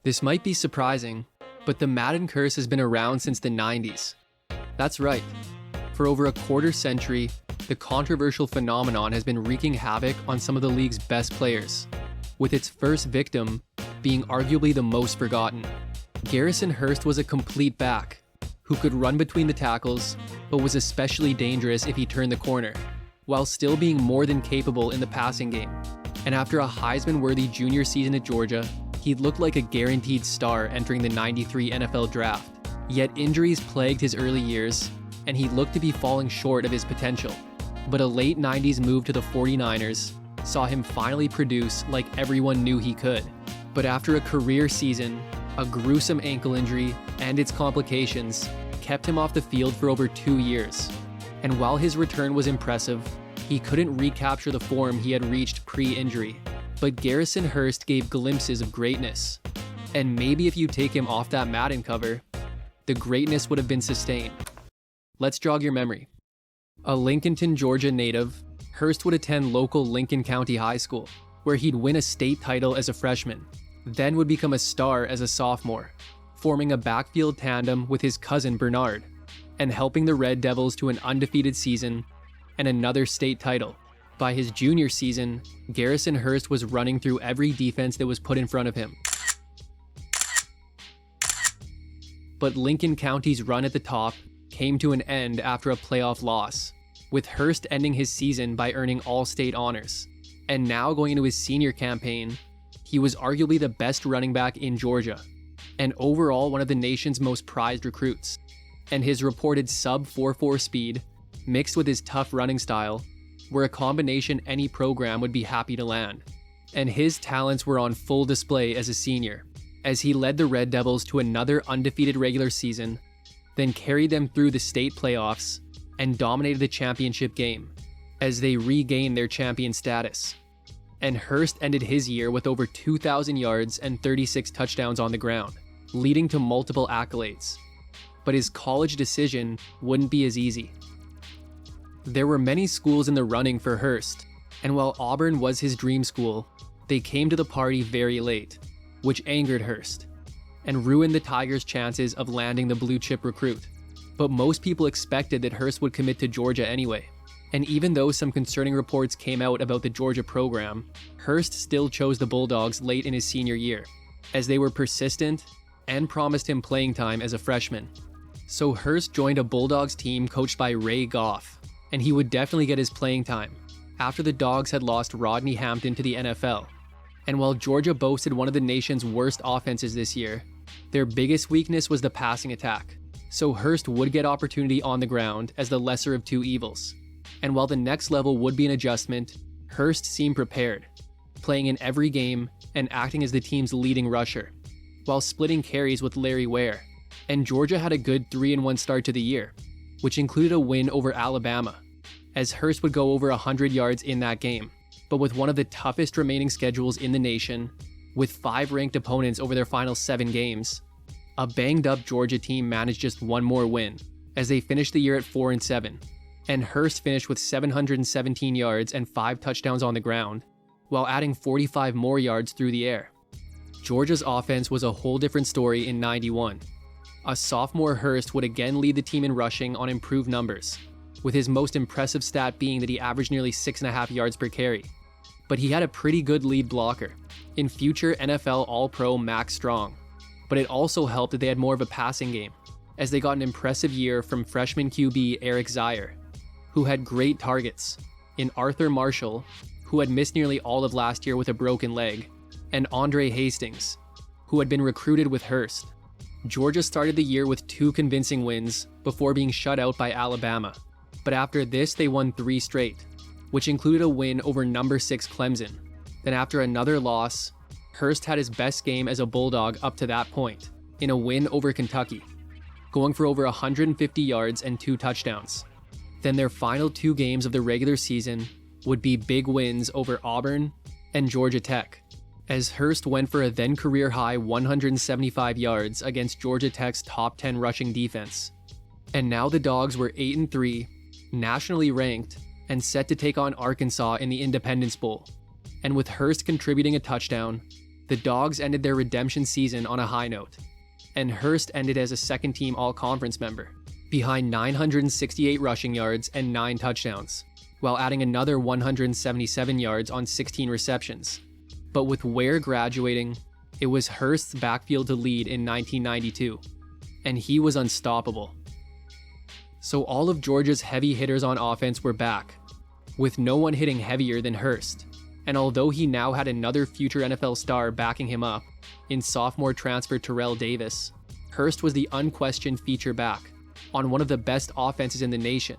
This might be surprising, but the Madden Curse has been around since the 90s. That's right. For over a quarter century, the controversial phenomenon has been wreaking havoc on some of the league's best players, with its first victim being arguably the most forgotten. Garrison Hearst was a complete back, who could run between the tackles, but was especially dangerous if he turned the corner, while still being more than capable in the passing game. And after a Heisman-worthy junior season at Georgia, he looked like a guaranteed star entering the '93 NFL draft. Yet injuries plagued his early years, and he looked to be falling short of his potential. But a late '90s move to the 49ers saw him finally produce like everyone knew he could. But after a career season, a gruesome ankle injury and its complications kept him off the field for over 2 years. And while his return was impressive, he couldn't recapture the form he had reached pre-injury. But Garrison Hearst gave glimpses of greatness. And maybe if you take him off that Madden cover, the greatness would have been sustained. Let's jog your memory. A Lincolnton, Georgia native, Hearst would attend local Lincoln County High School, where he'd win a state title as a freshman, then would become a star as a sophomore, forming a backfield tandem with his cousin Bernard, and helping the Red Devils to an undefeated season and another state title. By his junior season, Garrison Hearst was running through every defense that was put in front of him. But Lincoln County's run at the top came to an end after a playoff loss, with Hearst ending his season by earning all-state honors. And now going into his senior campaign, he was arguably the best running back in Georgia, and overall one of the nation's most prized recruits. And his reported sub-4.4 speed, mixed with his tough running style, were a combination any program would be happy to land. And his talents were on full display as a senior, as he led the Red Devils to another undefeated regular season, then carried them through the state playoffs and dominated the championship game as they regained their champion status. And Hearst ended his year with over 2,000 yards and 36 touchdowns on the ground, leading to multiple accolades. But his college decision wouldn't be as easy. There were many schools in the running for Hearst, and while Auburn was his dream school, they came to the party very late, which angered Hearst and ruined the Tigers' chances of landing the blue-chip recruit. But most people expected that Hearst would commit to Georgia anyway. And even though some concerning reports came out about the Georgia program, Hearst still chose the Bulldogs late in his senior year, as they were persistent and promised him playing time as a freshman. So Hearst joined a Bulldogs team coached by Ray Goff, and he would definitely get his playing time after the Dogs had lost Rodney Hampton to the NFL. And while Georgia boasted one of the nation's worst offenses this year, their biggest weakness was the passing attack. So Hearst would get opportunity on the ground as the lesser of two evils. And while the next level would be an adjustment, Hearst seemed prepared, playing in every game and acting as the team's leading rusher, while splitting carries with Larry Ware. And Georgia had a good 3-1 start to the year, which included a win over Alabama, as Hearst would go over 100 yards in that game. But with one of the toughest remaining schedules in the nation, with 5 ranked opponents over their final 7 games, a banged-up Georgia team managed just one more win, as they finished the year at 4-7, and Hearst finished with 717 yards and 5 touchdowns on the ground, while adding 45 more yards through the air. Georgia's offense was a whole different story in '91. A sophomore Hearst would again lead the team in rushing on improved numbers, with his most impressive stat being that he averaged nearly 6.5 yards per carry. But he had a pretty good lead blocker in future NFL All-Pro Max Strong. But it also helped that they had more of a passing game, as they got an impressive year from freshman QB Eric Zier, who had great targets, in Arthur Marshall, who had missed nearly all of last year with a broken leg, and Andre Hastings, who had been recruited with Hearst. Georgia started the year with 2 convincing wins before being shut out by Alabama, but after this they won 3 straight, which included a win over number 6 Clemson. Then after another loss, Hearst had his best game as a Bulldog up to that point, in a win over Kentucky, going for over 150 yards and 2 touchdowns. Then their final 2 games of the regular season would be big wins over Auburn and Georgia Tech, as Hearst went for a then career-high 175 yards against Georgia Tech's top 10 rushing defense. And now the Dogs were 8-3, nationally ranked, and set to take on Arkansas in the Independence Bowl. And with Hearst contributing a touchdown, The Dogs ended their redemption season on a high note, and Hearst ended as a second-team All-Conference member, behind 968 rushing yards and 9 touchdowns, while adding another 177 yards on 16 receptions. But with Ware graduating, it was Hearst's backfield to lead in 1992, and he was unstoppable. So all of Georgia's heavy hitters on offense were back, with no one hitting heavier than Hearst. And although he now had another future NFL star backing him up in sophomore transfer Terrell Davis, Hearst was the unquestioned feature back on one of the best offenses in the nation.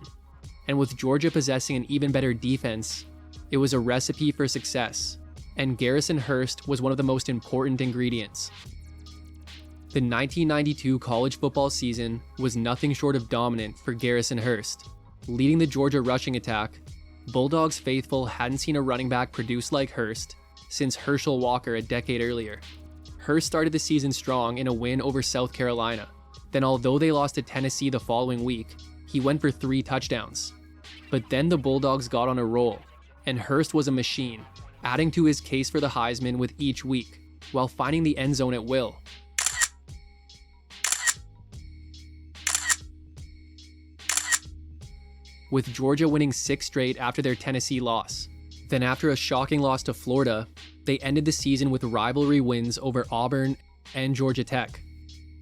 And with Georgia possessing an even better defense, it was a recipe for success, and Garrison Hearst was one of the most important ingredients. The 1992 college football season was nothing short of dominant for Garrison Hearst. Leading the Georgia rushing attack, Bulldogs faithful hadn't seen a running back produce like Hearst since Herschel Walker a decade earlier. Hearst started the season strong in a win over South Carolina. Then, although they lost to Tennessee the following week, he went for 3 touchdowns. But then the Bulldogs got on a roll, and Hearst was a machine, adding to his case for the Heisman with each week, while finding the end zone at will. With Georgia winning 6 straight after their Tennessee loss. Then after a shocking loss to Florida, they ended the season with rivalry wins over Auburn and Georgia Tech,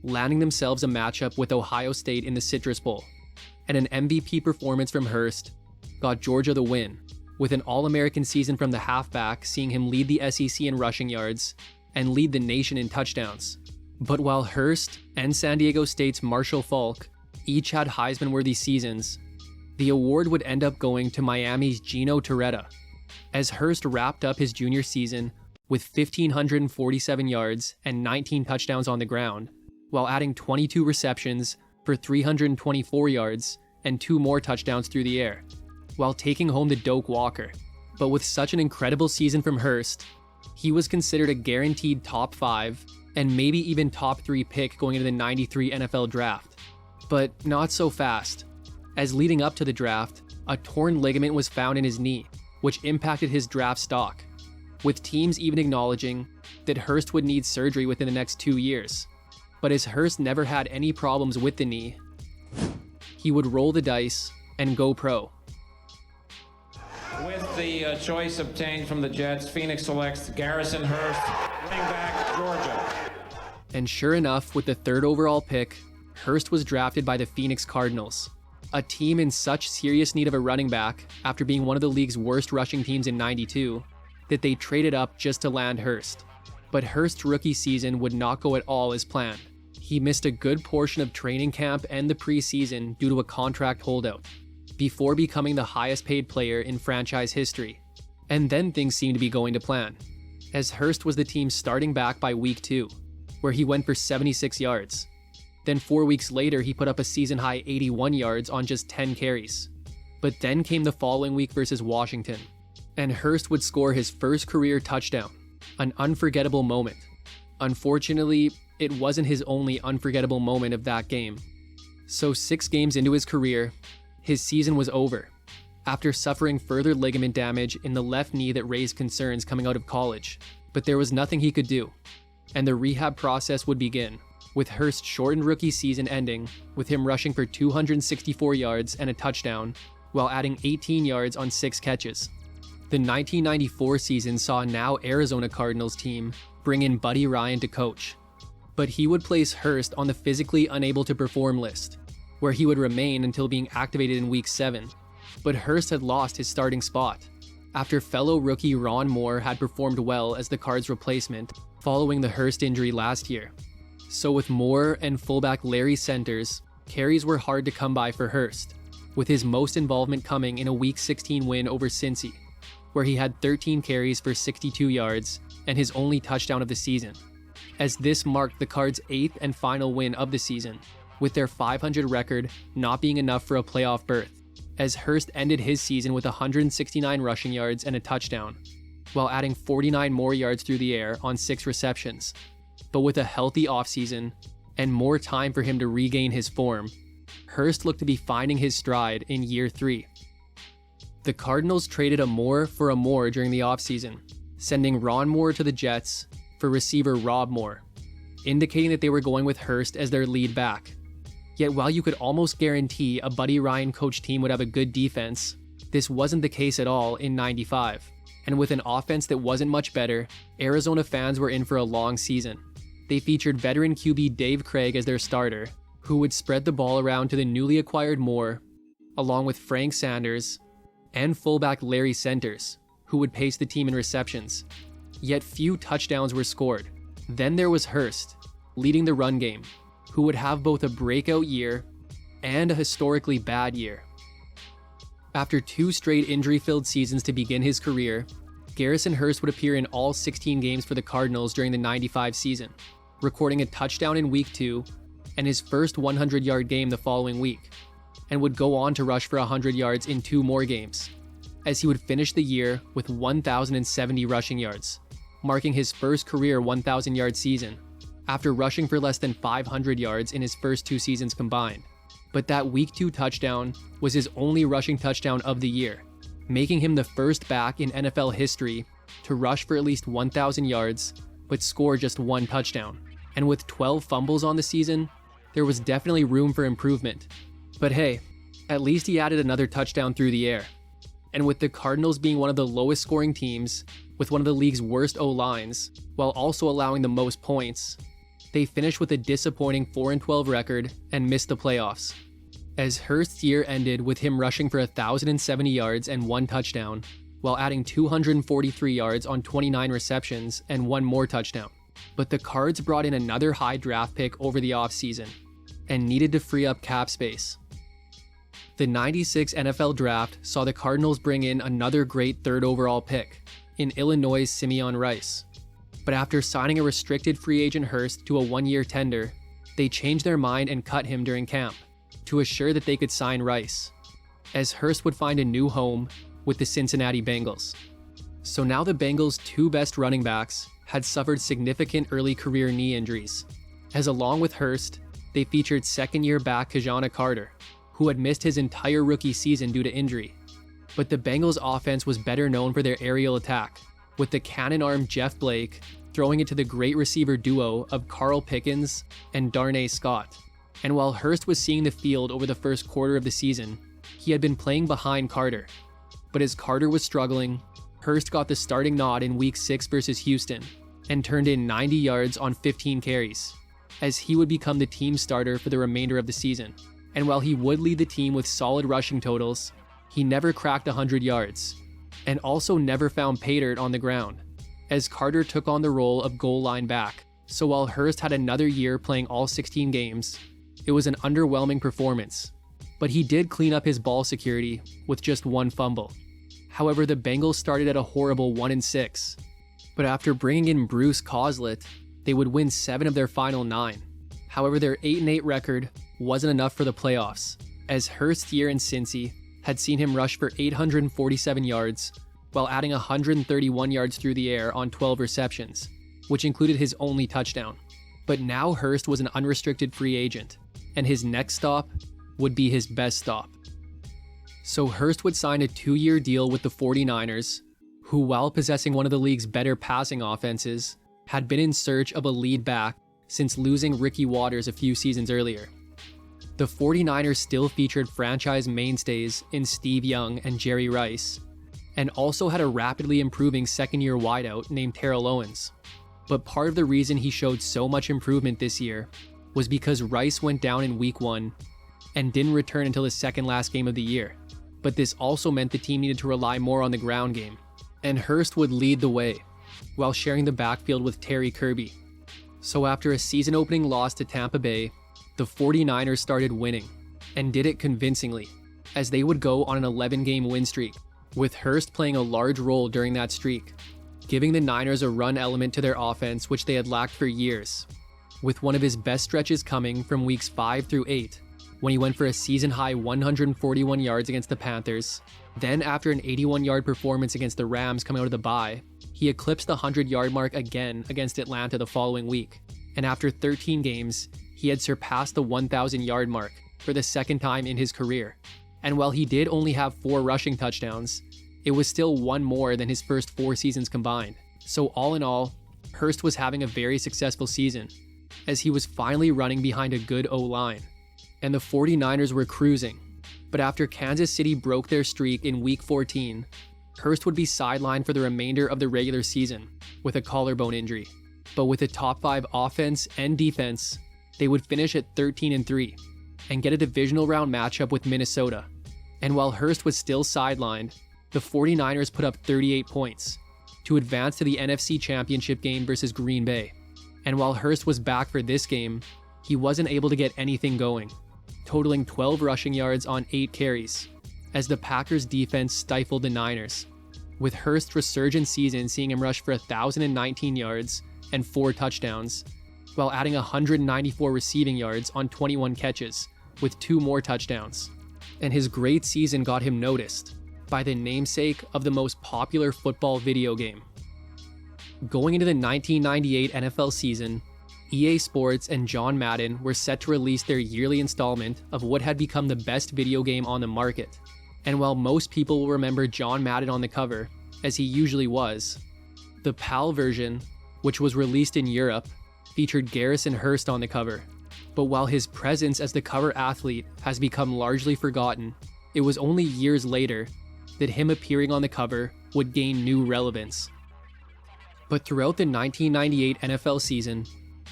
landing themselves a matchup with Ohio State in the Citrus Bowl. And an MVP performance from Hearst got Georgia the win, with an All-American season from the halfback seeing him lead the SEC in rushing yards and lead the nation in touchdowns. But while Hearst and San Diego State's Marshall Faulk each had Heisman-worthy seasons, the award would end up going to Miami's Gino Torretta, as Hearst wrapped up his junior season with 1,547 yards and 19 touchdowns on the ground, while adding 22 receptions for 324 yards and 2 more touchdowns through the air, while taking home the Doak Walker. But with such an incredible season from Hearst, he was considered a guaranteed top 5 and maybe even top 3 pick going into the '93 NFL draft. But not so fast, as leading up to the draft, a torn ligament was found in his knee, which impacted his draft stock, with teams even acknowledging that Hearst would need surgery within the next 2 years. But as Hearst never had any problems with the knee, he would roll the dice and go pro. With the choice obtained from the Jets, Phoenix selects Garrison Hearst, running back, Georgia. And sure enough, with the 3rd overall pick, Hearst was drafted by the Phoenix Cardinals, a team in such serious need of a running back after being one of the league's worst rushing teams in '92 that they traded up just to land Hearst. But Hearst's rookie season would not go at all as planned. He missed a good portion of training camp and the preseason due to a contract holdout, before becoming the highest paid player in franchise history. And then things seemed to be going to plan, as Hearst was the team's starting back by week 2, where he went for 76 yards. Then 4 weeks later, he put up a season-high 81 yards on just 10 carries. But then came the following week versus Washington, and Hearst would score his first career touchdown, an unforgettable moment. Unfortunately, it wasn't his only unforgettable moment of that game. So 6 games into his career, his season was over, after suffering further ligament damage in the left knee that raised concerns coming out of college. But there was nothing he could do, and the rehab process would begin, with Hearst's shortened rookie season ending with him rushing for 264 yards and a touchdown, while adding 18 yards on 6 catches. The 1994 season saw now Arizona Cardinals team bring in Buddy Ryan to coach, but he would place Hearst on the physically unable to perform list, where he would remain until being activated in week 7. But Hearst had lost his starting spot, after fellow rookie Ron Moore had performed well as the Cards' replacement following the Hearst injury last year. So with Moore and fullback Larry Centers, carries were hard to come by for Hearst, with his most involvement coming in a Week 16 win over Cincy, where he had 13 carries for 62 yards and his only touchdown of the season, as this marked the Cards' 8th and final win of the season, with their .500 record not being enough for a playoff berth, as Hearst ended his season with 169 rushing yards and a touchdown, while adding 49 more yards through the air on 6 receptions. But with a healthy offseason and more time for him to regain his form, Hearst looked to be finding his stride in year 3. The Cardinals traded a Moore for a Moore during the offseason, sending Ron Moore to the Jets for receiver Rob Moore, indicating that they were going with Hearst as their lead back. Yet while you could almost guarantee a Buddy Ryan coach team would have a good defense, this wasn't the case at all in '95. And with an offense that wasn't much better, Arizona fans were in for a long season. They featured veteran QB Dave Craig as their starter, who would spread the ball around to the newly acquired Moore, along with Frank Sanders, and fullback Larry Centers, who would pace the team in receptions. Yet few touchdowns were scored. Then there was Hearst, leading the run game, who would have both a breakout year and a historically bad year. After 2 straight injury-filled seasons to begin his career, Garrison Hearst would appear in all 16 games for the Cardinals during the '95 season, recording a touchdown in Week 2 and his first 100-yard game the following week, and would go on to rush for 100 yards in 2 more games, as he would finish the year with 1,070 rushing yards, marking his first career 1,000-yard season, after rushing for less than 500 yards in his first 2 seasons combined. But that Week 2 touchdown was his only rushing touchdown of the year, making him the first back in NFL history to rush for at least 1,000 yards, but score just 1 touchdown. And with 12 fumbles on the season, there was definitely room for improvement. But hey, at least he added another touchdown through the air. And with the Cardinals being one of the lowest scoring teams, with one of the league's worst O-lines, while also allowing the most points, they finished with a disappointing 4-12 record and missed the playoffs. As Hearst's year ended with him rushing for 1,070 yards and 1 touchdown, while adding 243 yards on 29 receptions and 1 more touchdown. But the Cards brought in another high draft pick over the offseason and needed to free up cap space. The '96 NFL Draft saw the Cardinals bring in another great 3rd overall pick in Illinois' Simeon Rice. But after signing a restricted free agent Hearst to a 1-year tender, they changed their mind and cut him during camp to assure that they could sign Rice, as Hearst would find a new home with the Cincinnati Bengals. So now the Bengals' 2 best running backs had suffered significant early career knee injuries, as along with Hearst, they featured second-year back Kajana Carter, who had missed his entire rookie season due to injury. But the Bengals' offense was better known for their aerial attack, with the cannon arm Jeff Blake throwing it to the great receiver duo of Carl Pickens and Darnay Scott. And while Hearst was seeing the field over the first quarter of the season, he had been playing behind Carter. But as Carter was struggling, Hearst got the starting nod in Week 6 versus Houston and turned in 90 yards on 15 carries, as he would become the team starter for the remainder of the season. And while he would lead the team with solid rushing totals, he never cracked 100 yards, and also never found pay dirt on the ground, as Carter took on the role of goal line back. So while Hearst had another year playing all 16 games, it was an underwhelming performance, but he did clean up his ball security with just 1 fumble. However, the Bengals started at a horrible 1-6, but after bringing in Bruce Coslet, they would win 7 of their final 9. However, their 8-8 record wasn't enough for the playoffs, as Hearst's year in Cincy had seen him rush for 847 yards, while adding 131 yards through the air on 12 receptions, which included his only touchdown. But now Hearst was an unrestricted free agent, and his next stop would be his best stop. So Hearst would sign a 2-year deal with the 49ers, who, while possessing one of the league's better passing offenses, had been in search of a lead back since losing Ricky Watters a few seasons earlier. The 49ers still featured franchise mainstays in Steve Young and Jerry Rice, and also had a rapidly improving second-year wideout named Terrell Owens. But part of the reason he showed so much improvement this year was because Rice went down in Week 1 and didn't return until the second last game of the year. But this also meant the team needed to rely more on the ground game, and Hearst would lead the way, while sharing the backfield with Terry Kirby. So after a season-opening loss to Tampa Bay, the 49ers started winning, and did it convincingly, as they would go on an 11-game win streak, with Hearst playing a large role during that streak, giving the Niners a run element to their offense which they had lacked for years, with one of his best stretches coming from weeks 5 through 8, when he went for a season-high 141 yards against the Panthers. Then after an 81-yard performance against the Rams coming out of the bye, he eclipsed the 100-yard mark again against Atlanta the following week, and after 13 games, he had surpassed the 1,000-yard mark for the second time in his career. And while he did only have 4 rushing touchdowns, it was still 1 more than his first 4 seasons combined. So all in all, Hearst was having a very successful season, as he was finally running behind a good O-line, and the 49ers were cruising. But after Kansas City broke their streak in Week 14, Hearst would be sidelined for the remainder of the regular season with a collarbone injury. But with a top 5 offense and defense, they would finish at 13-3 and get a divisional round matchup with Minnesota. And while Hearst was still sidelined, the 49ers put up 38 points to advance to the NFC Championship game versus Green Bay. And while Hearst was back for this game, he wasn't able to get anything going, totaling 12 rushing yards on 8 carries, as the Packers' defense stifled the Niners, with Hearst's resurgent season seeing him rush for 1,019 yards and 4 touchdowns, while adding 194 receiving yards on 21 catches, with 2 more touchdowns. And his great season got him noticed by the namesake of the most popular football video game. Going into the 1998 NFL season, EA Sports and John Madden were set to release their yearly installment of what had become the best video game on the market. And while most people will remember John Madden on the cover, as he usually was, the PAL version, which was released in Europe, featured Garrison Hearst on the cover. But while his presence as the cover athlete has become largely forgotten, it was only years later that him appearing on the cover would gain new relevance. But throughout the 1998 NFL season,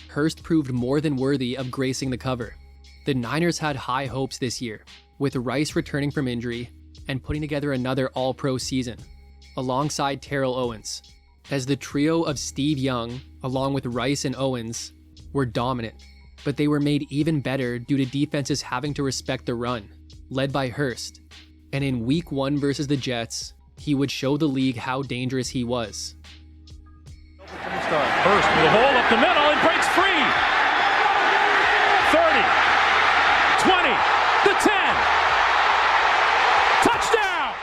Hearst proved more than worthy of gracing the cover. The Niners had high hopes this year, with Rice returning from injury and putting together another All-Pro season, alongside Terrell Owens, as the trio of Steve Young, along with Rice and Owens, were dominant. But they were made even better due to defenses having to respect the run, led by Hearst. And in Week 1 versus the Jets, he would show the league how dangerous he was. Hearst with a hole up the middle and breaks free. 30, 20, the 10. Touchdown!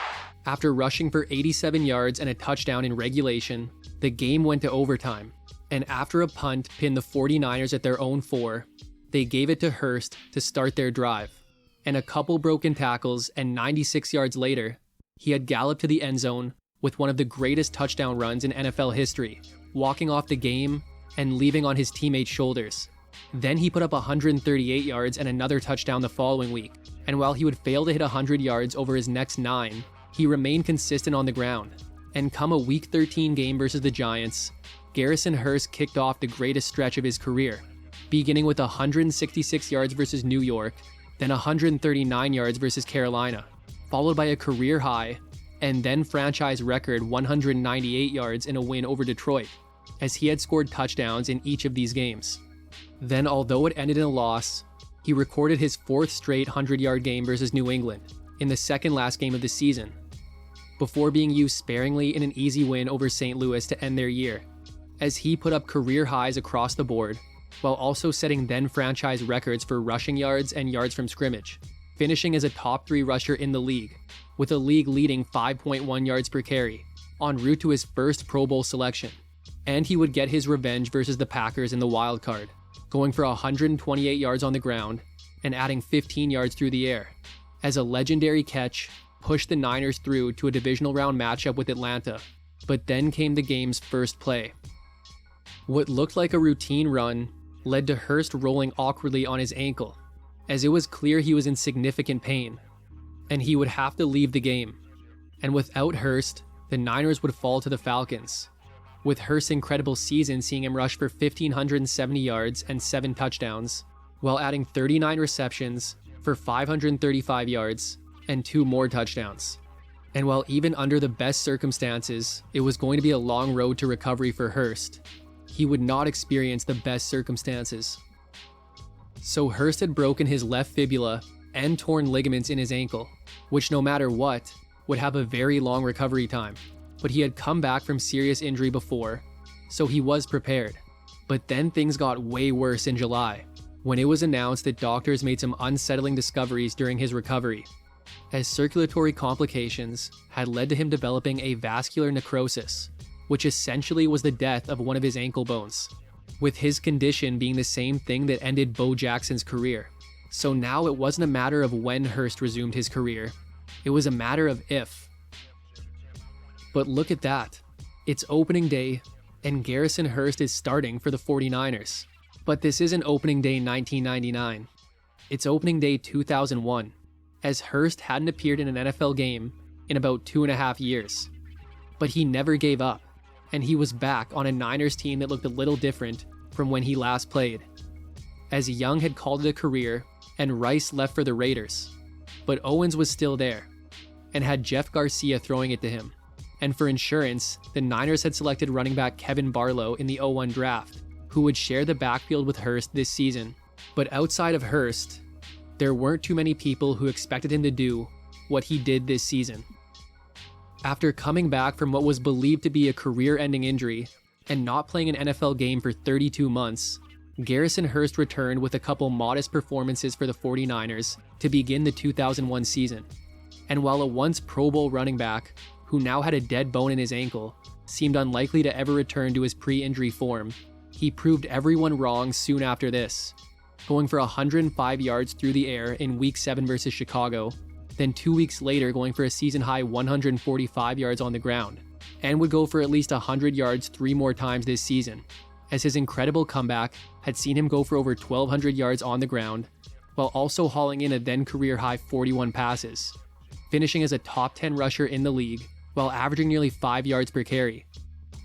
After rushing for 87 yards and a touchdown in regulation, the game went to overtime. And after a punt pinned the 49ers at their own 4, they gave it to Hearst to start their drive. And a couple broken tackles, and 96 yards later, he had galloped to the end zone with one of the greatest touchdown runs in NFL history, walking off the game and leaving on his teammates' shoulders. Then he put up 138 yards and another touchdown the following week. And while he would fail to hit 100 yards over his next 9, he remained consistent on the ground. And come a Week 13 game versus the Giants, Garrison Hearst kicked off the greatest stretch of his career, beginning with 166 yards versus New York, then 139 yards versus Carolina, followed by a career high and then franchise record 198 yards in a win over Detroit, as he had scored touchdowns in each of these games. Then, although it ended in a loss, he recorded his 4th straight 100-yard game versus New England in the second last game of the season, before being used sparingly in an easy win over St. Louis to end their year, as he put up career highs across the board, while also setting then franchise records for rushing yards and yards from scrimmage, finishing as a top 3 rusher in the league, with a league-leading 5.1 yards per carry, en route to his first Pro Bowl selection. And he would get his revenge versus the Packers in the wild card, going for 128 yards on the ground and adding 15 yards through the air, as a legendary catch pushed the Niners through to a divisional round matchup with Atlanta. But then came the game's first play. What looked like a routine run led to Hearst rolling awkwardly on his ankle, as it was clear he was in significant pain, and he would have to leave the game. And without Hearst, the Niners would fall to the Falcons, with Hearst's incredible season seeing him rush for 1,570 yards and 7 touchdowns, while adding 39 receptions for 535 yards and 2 more touchdowns. And while even under the best circumstances, it was going to be a long road to recovery for Hearst, he would not experience the best circumstances. So Hearst had broken his left fibula and torn ligaments in his ankle, which no matter what, would have a very long recovery time. But he had come back from serious injury before, so he was prepared. But then things got way worse in July, when it was announced that doctors made some unsettling discoveries during his recovery, as circulatory complications had led to him developing a vascular necrosis, which essentially was the death of one of his ankle bones, with his condition being the same thing that ended Bo Jackson's career. So now it wasn't a matter of when Hearst resumed his career, it was a matter of if. But look at that. It's opening day, and Garrison Hearst is starting for the 49ers. But this isn't opening day 1999. It's opening day 2001, as Hearst hadn't appeared in an NFL game in about 2.5 years. But he never gave up, and he was back on a Niners team that looked a little different from when he last played, as Young had called it a career and Rice left for the Raiders. But Owens was still there, and had Jeff Garcia throwing it to him. And for insurance, the Niners had selected running back Kevin Barlow in the 01 draft, who would share the backfield with Hearst this season. But outside of Hearst, there weren't too many people who expected him to do what he did this season. After coming back from what was believed to be a career-ending injury and not playing an NFL game for 32 months, Garrison Hearst returned with a couple modest performances for the 49ers to begin the 2001 season. And while a once Pro Bowl running back, who now had a dead bone in his ankle, seemed unlikely to ever return to his pre-injury form, he proved everyone wrong soon after this, going for 105 yards through the air in Week 7 versus Chicago, then 2 weeks later going for a season-high 145 yards on the ground, and would go for at least 100 yards 3 more times this season, as his incredible comeback had seen him go for over 1,200 yards on the ground, while also hauling in a then career-high 41 passes, finishing as a top 10 rusher in the league while averaging nearly 5 yards per carry,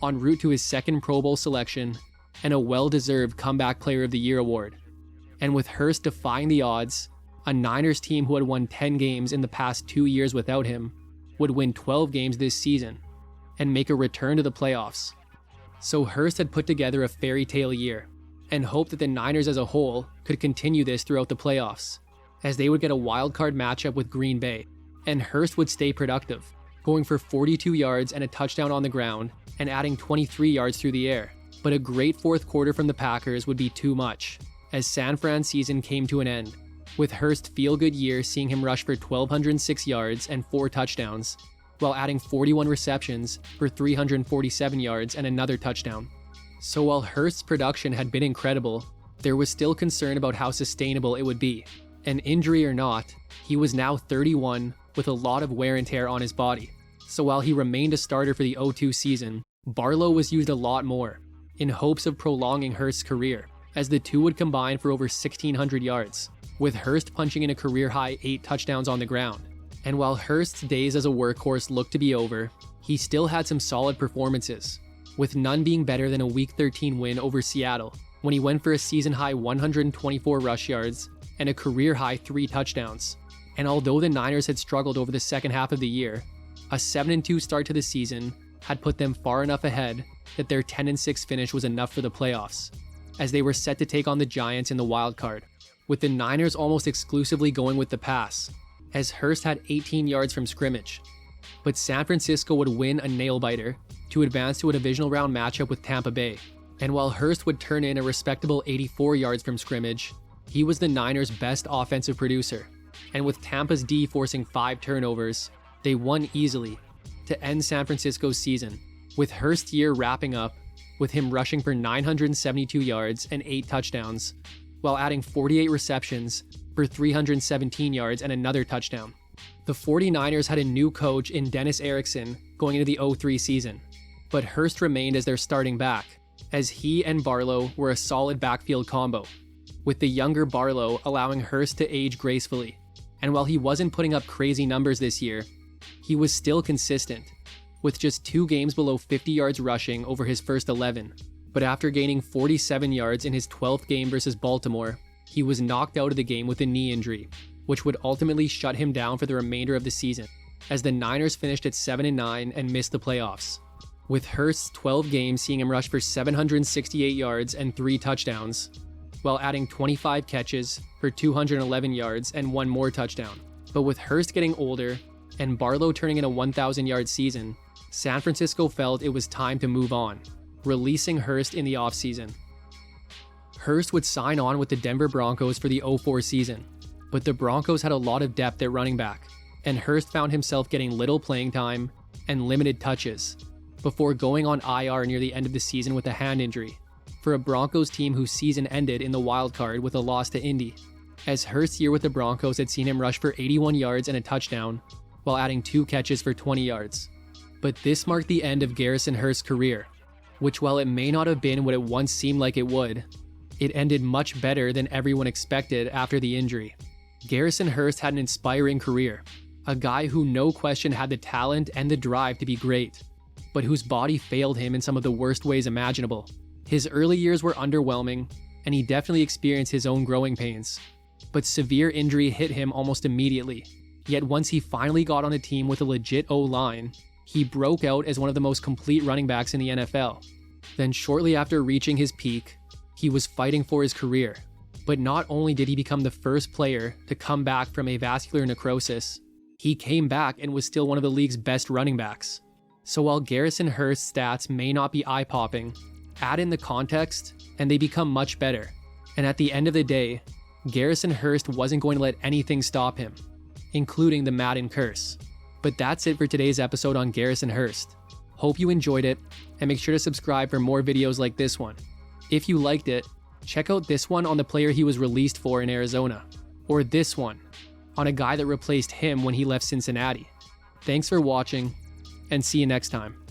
en route to his second Pro Bowl selection and a well-deserved Comeback Player of the Year award. And with Hearst defying the odds, a Niners team who had won 10 games in the past 2 years without him would win 12 games this season and make a return to the playoffs. So Hearst had put together a fairy tale year and hoped that the Niners as a whole could continue this throughout the playoffs, as they would get a wildcard matchup with Green Bay, and Hearst would stay productive, going for 42 yards and a touchdown on the ground and adding 23 yards through the air. But a great fourth quarter from the Packers would be too much, as San Fran's season came to an end, with Hearst's feel-good year seeing him rush for 1,206 yards and 4 touchdowns, while adding 41 receptions for 347 yards and another touchdown. So while Hearst's production had been incredible, there was still concern about how sustainable it would be. And injury or not, he was now 31 with a lot of wear and tear on his body. So while he remained a starter for the 02 season, Barlow was used a lot more, in hopes of prolonging Hearst's career, as the two would combine for over 1,600 yards, with Hearst punching in a career-high 8 touchdowns on the ground. And while Hearst's days as a workhorse looked to be over, he still had some solid performances, with none being better than a Week 13 win over Seattle, when he went for a season-high 124 rush yards and a career-high 3 touchdowns. And although the Niners had struggled over the second half of the year, a 7-2 start to the season had put them far enough ahead that their 10-6 finish was enough for the playoffs, as they were set to take on the Giants in the wild card, with the Niners almost exclusively going with the pass, as Hearst had 18 yards from scrimmage. But San Francisco would win a nail-biter to advance to a divisional round matchup with Tampa Bay, and while Hearst would turn in a respectable 84 yards from scrimmage, he was the Niners' best offensive producer, and with Tampa's D forcing 5 turnovers, they won easily to end San Francisco's season, with Hearst's year wrapping up with him rushing for 972 yards and 8 touchdowns, while adding 48 receptions for 317 yards and another touchdown. The 49ers had a new coach in Dennis Erickson going into the 03 season, but Hearst remained as their starting back, as he and Barlow were a solid backfield combo, with the younger Barlow allowing Hearst to age gracefully. And while he wasn't putting up crazy numbers this year, he was still consistent, with just 2 games below 50 yards rushing over his first 11. But after gaining 47 yards in his 12th game versus Baltimore, he was knocked out of the game with a knee injury, which would ultimately shut him down for the remainder of the season, as the Niners finished at 7-9 and missed the playoffs, with Hearst's 12 games seeing him rush for 768 yards and 3 touchdowns, while adding 25 catches for 211 yards and 1 more touchdown. But with Hearst getting older and Barlow turning in a 1,000-yard season, San Francisco felt it was time to move on, releasing Hearst in the offseason. Hearst would sign on with the Denver Broncos for the 04 season, but the Broncos had a lot of depth at running back, and Hearst found himself getting little playing time and limited touches, before going on IR near the end of the season with a hand injury, for a Broncos team whose season ended in the wild card with a loss to Indy, as Hearst's year with the Broncos had seen him rush for 81 yards and a touchdown, while adding 2 catches for 20 yards. But this marked the end of Garrison Hearst's career, which while it may not have been what it once seemed like it would, it ended much better than everyone expected after the injury. Garrison Hearst had an inspiring career, a guy who no question had the talent and the drive to be great, but whose body failed him in some of the worst ways imaginable. His early years were underwhelming, and he definitely experienced his own growing pains, but severe injury hit him almost immediately. Yet once he finally got on a team with a legit O-line, he broke out as one of the most complete running backs in the NFL. Then shortly after reaching his peak, he was fighting for his career. But not only did he become the first player to come back from avascular necrosis, he came back and was still one of the league's best running backs. So while Garrison Hearst's stats may not be eye-popping, add in the context and they become much better. And at the end of the day, Garrison Hearst wasn't going to let anything stop him, including the Madden Curse. But that's it for today's episode on Garrison Hearst. Hope you enjoyed it, and make sure to subscribe for more videos like this one. If you liked it, check out this one on the player he was released for in Arizona, or this one on a guy that replaced him when he left Cincinnati. Thanks for watching, and see you next time.